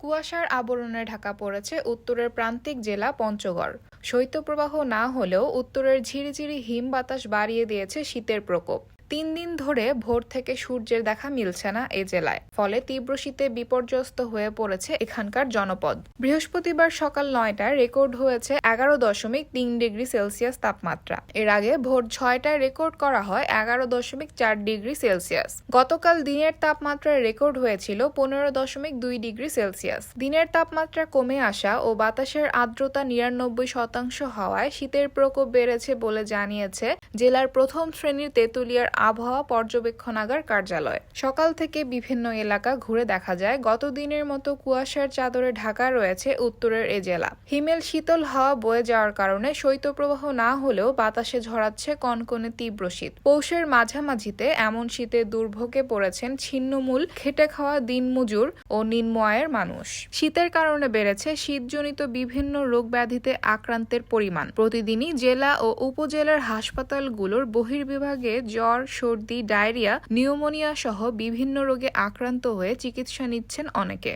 কুয়াশার আবরণে ঢাকা পড়েছে উত্তরের প্রান্তিক জেলা পঞ্চগড়। শৈত্যপ্রবাহ না হলেও উত্তরের ঝিরিঝিরি হিম বাতাস বাড়িয়ে দিয়েছে শীতের প্রকোপ। 3 দিন ধরে ভোর থেকে সূর্যের দেখা মিলছে না এ জেলায়, ফলে তীব্র শীতে বিপর্যস্ত হয়ে পড়েছে এখানকার জনপদ। বৃহস্পতিবার সকাল 9টায় রেকর্ড হয়েছে 11.3 ডিগ্রি সেলসিয়াস তাপমাত্রা। এর আগে ভোর 6টায় রেকর্ড করা হয় 11.4 ডিগ্রি সেলসিয়াস। গতকাল দিনের তাপমাত্রা রেকর্ড হয়েছিল 15.2 ডিগ্রি সেলসিয়াস। দিনের তাপমাত্রা কমে আসা ও বাতাসের আর্দ্রতা 99% হওয়ায় শীতের প্রকোপ বেড়েছে বলে জানিয়েছে জেলার প্রথম শ্রেণীর তেঁতুলিয়ার আবহাওয়া পর্যবেক্ষণাগার কার্যালয়। সকাল থেকে বিভিন্ন এলাকা ঘুরে দেখা যায় গত দিনের মতো কুয়াশার চাদরে ঢাকা রয়েছে উত্তরের এ জেলা। হিমেল শীতল হাওয়া বয়ে যাওয়ার কারণে শৈত্যপ্রবাহ না হলেও বাতাসে ঝরাচ্ছে কনকনে তীব্র শীত। পৌষের মাঝামাঝিতে এমন শীতে দুর্ভোগে পড়েছেন ছিন্নমূল খেটে খাওয়া দিনমজুর ও নিম্ন আয়ের মানুষ। শীতের কারণে বেড়েছে শীতজনিত বিভিন্ন রোগ ব্যাধিতে আক্রান্তের পরিমাণ। প্রতিদিনই জেলা ও উপজেলার হাসপাতালগুলোর বহির্বিভাগে জ্বর, সর্দি, ডায়রিয়া, নিউমোনিয়া সহ বিভিন্ন রোগে আক্রান্ত হয়ে চিকিৎসা নিচ্ছেন অনেকে।